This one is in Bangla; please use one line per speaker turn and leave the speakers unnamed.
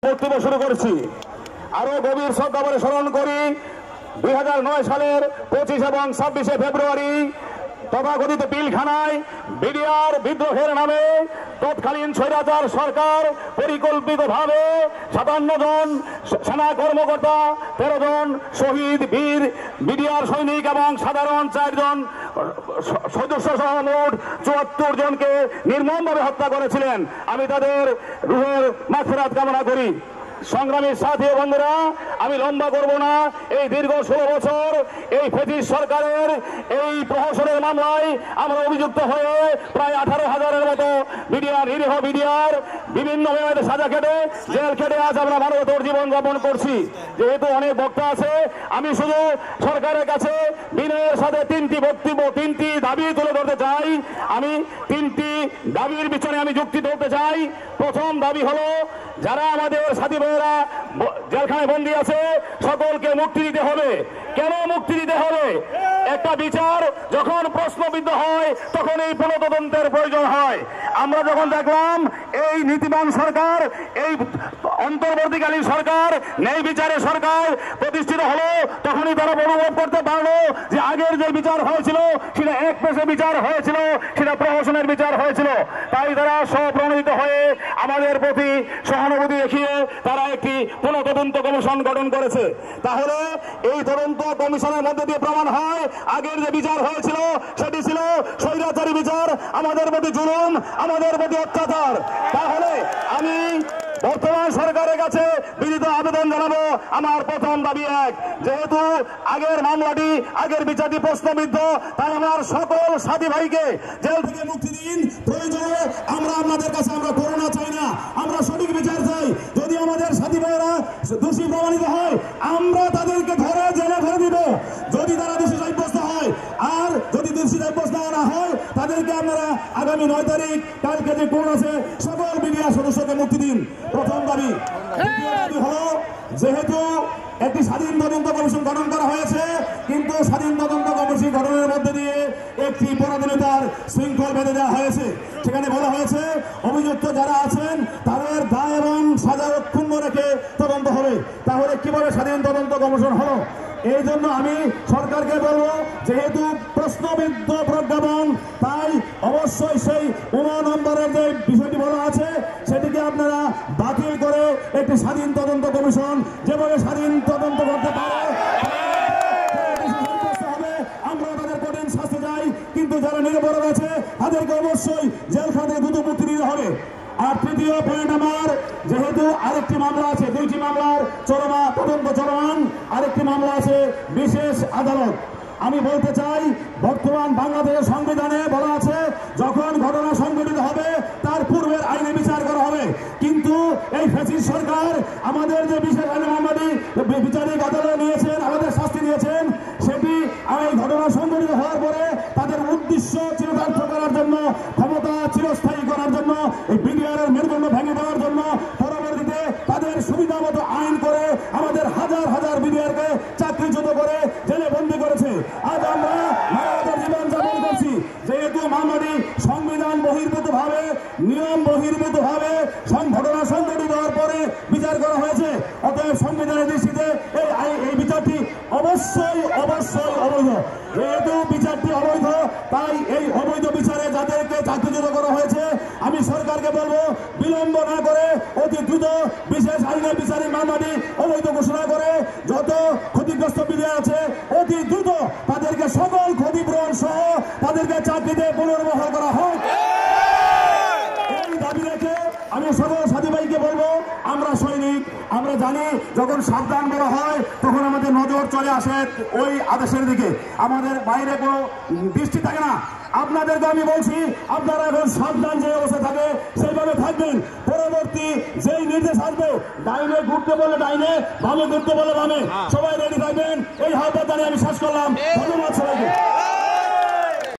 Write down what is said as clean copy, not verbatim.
বক্তব্য শুরু করছি। আরো গভীর শ্রদ্ধাভরে স্মরণ করি 2009 সালের 25 এবং 26 ফেব্রুয়ারি তথাকথিত পিলখানায় বিডিআর বিদ্রোহের নামে তৎকালীন স্বৈরাচার সরকার পরিকল্পিতভাবে 57 জন সেনা কর্মকর্তা, 13 জন শহীদ বীর বিডিআর সৈনিক এবং সাধারণ 4 জন সদস্য সহ মোট 74 জনকে নির্মমভাবে হত্যা করেছিলেন। আমি তাদের রুহের মাগফিরাত কামনা করি। সংগ্রামী সাথী বন্ধুরা, আমি লম্বা করব না। এই দীর্ঘ 16 বছর এই ফ্যাসিস্ট সরকারের এই প্রহসনের মামলায় আমরা অভিযুক্ত হয়ে প্রায় 18,000-এর মতো বিডিআর, নিরীহ বিডিআর বিভিন্ন মেয়াদে সাজা খেটে জেল খেটে আজ আমরা মানবতর জীবন যাপন করছি। যেহেতু অনেক বক্তা আছে, আমি শুধু সরকারের কাছে বিনয়ের সাথে 3টি বক্তব্য, 3টি দাবি তুলে ধরতে চাই। আমি 3টি দাবির পিছনে আমি যুক্তি ধরতে চাই। প্রথম দাবি হলো, যারা আমাদের সাথী ভাইয়েরা জেলখানায় বন্দী আছে সকলকে মুক্তি দিতে হবে। কেন মুক্তি দিতে হবে? একটা বিচার যখন প্রশ্নবিদ্ধ হয় তখন এই পুনঃতদন্তের প্রয়োজন হয়। আমরা যখন দেখলাম এই নীতিবান সরকার, এই অন্তর্বর্তীকালীন সরকার, ন্যায় বিচারের সরকার প্রতিষ্ঠিত হলো, তখনই তারা অনুভব করতে পারলো যে আগের যে বিচার হয়েছিল সেটা এক পেশে বিচার হয়েছিল, সেটা প্রহসনের বিচার হয়েছিল। তাই তারা স্বপ্রণোদিত হয়ে আমাদের প্রতি সহানুভূতি দেখিয়ে তারা একটি পুনঃতদন্ত কমিশন গঠন করেছে। তাহলে এই তদন্ত কমিশনের মধ্যে দিয়ে প্রমাণ হয় আগের যে বিচার হয়েছিল সেটি ছিল স্বৈরাচারী বিচার, আমাদের প্রতি জুলুম, আমাদের প্রতি অত্যাচার। তাহলে আমি বর্তমান সরকারের কাছে বিনীত আবেদন জানাবো। আমার প্রথম দাবি এক, যেহেতু আগের মামলাটি, আগের বিচারটি প্রশ্নবিদ্ধ, তাই আমার সকল সাথী ভাইকে জেল থেকে মুক্তি দিন। প্রয়োজনে আমরা আপনাদের কাছে আমরা করোনা চাই না, আমরা সঠিক বিচার চাই। যদি আমাদের সাথী ভাইয়েরা দোষী প্রমাণিত হয় আমরা তাদেরকে ধরে জেলে ভরে দিব, যদি তারা দোষী সাব্যস্ত হয়। আর যদি দোষী সাব্যস্ত না হয় তাদেরকে আপনারা আগামী 9 তারিখ কালকে যে কোর্ট আছে সকল বিডিআর সদস্যকে মুক্তি দিন। প্রথম দাবি। দ্বিতীয় দাবি হলো, যেহেতু একটি স্বাধীন তদন্ত কমিশন গঠন করা হয়েছে, কিন্তু স্বাধীন তদন্ত কমিশন গঠনের মধ্যে দিয়ে একটি পরাধীনতার শৃঙ্খল বেঁধে দেওয়া হয়েছে। সেখানে বলা হয়েছে অভিযুক্ত যারা আছেন তাদের দায় এবং সাজা অক্ষুণ্ণ রেখে তদন্ত হবে। তাহলে কিভাবে স্বাধীন তদন্ত কমিশন হলো? এই জন্য আমি সরকারকে বলবো, যেহেতু প্রশ্নবিদ্ধ প্রজ্ঞাপন, তাই অবশ্যই সেই 19 নম্বরের যে বিষয়টি বলা আছে সেটিকে আপনারা বাতিল করে একটি স্বাধীন তদন্ত কমিশন যেভাবে স্বাধীন তদন্ত করতে পারে আমরা তাদের কঠিন শাস্তি চাই। কিন্তু যারা নিরপরাধ আছে তাদেরকে অবশ্যই জেলখানা থেকে দ্রুত মুক্তি দিতে হবে। আর তৃতীয় পয়েন্ট আমার, যেহেতু আরেকটি মামলা আছে, 2টি মামলার তদন্ত চলমান, আরেকটি মামলা আছে বিশেষ আদালত। আমি বলতে চাই, বর্তমান বাংলাদেশের সংবিধানে বলা আছে যখন ঘটনা সংঘটিত হবে তার পূর্বের আইনে বিচার করা হবে। কিন্তু এই ফ্যাসিস্ট সরকার আমাদের যে বিশেষ আইনে মামলাটি বিচারিক আদালতে নিয়েছেন, আমাদের শাস্তি দিয়েছেন, সেটি এই ঘটনা সংঘটিত হওয়ার পরে তাদের উদ্দেশ্য চিরকার্য করার জন্য, ক্ষমতা চিরস্থায়ী করার জন্য, এই বিডিআরের মেরুদণ্ড ভেঙে দেওয়ার জন্য পরবর্তীতে তাদের সুবিধা মতো আইন করে আমাদের হাজার হাজার বিডিআরকে চাকরিচ্যুত করে জেলে বন্দী করেছে। আজ আমরা মানবতার জীবন যাপন করছি। যেহেতু মামলাটি সংবিধান বহির্ভূত ভাবে, নিয়ম বহির্ভূত ভাবে ঘটনা সংঘটিত হওয়ার পরে বিচার করা হয়েছে, অতএব সংবিধানের দৃষ্টিতে এই বিচারটি অবশ্যই অবশ্যই অবৈধ। যেহেতু বিচারটি অবৈধ, তাই এই অবৈধ বিচারে যাদেরকে চাকরিচ্যুত করা হয়েছে আমি সরকারকে বলবো, বিলম্ব না করে অতি দ্রুত বিশেষ আইনে বিচারিক মামলাটি অবৈধ ঘোষণা করে যত ক্ষতিগ্রস্ত বিডিআর আছে অতি দ্রুত তাদেরকে সকল ক্ষতিপূরণ সহ তাদেরকে চাকরিতে পুনর্বহাল করা হোক। এই দাবি রেখে আমি সকল সাথী ভাইকে বলবো, আমরা সৈনিক, আমরা জানি যখন সাবধান বলা হয় তখন আমাদের নজর চলে আসে ওই আদেশের দিকে, আমাদের বাইরে কোনো দৃষ্টি থাকে না। আপনাদেরকে আমি বলছি, আপনারা এখন সাবধান যে অবস্থা থাকে সেইভাবে থাকবেন। পরবর্তী যেই নির্দেশ আসবে, ডাইনে ঘুরতে বলে ডাইনে, বামে ঘুরতে বলে বামে, সবাই রেডি থাকবেন। এই আহ্বান জানিয়ে আমি শেষ করলাম। ধন্যবাদ সবাইকে।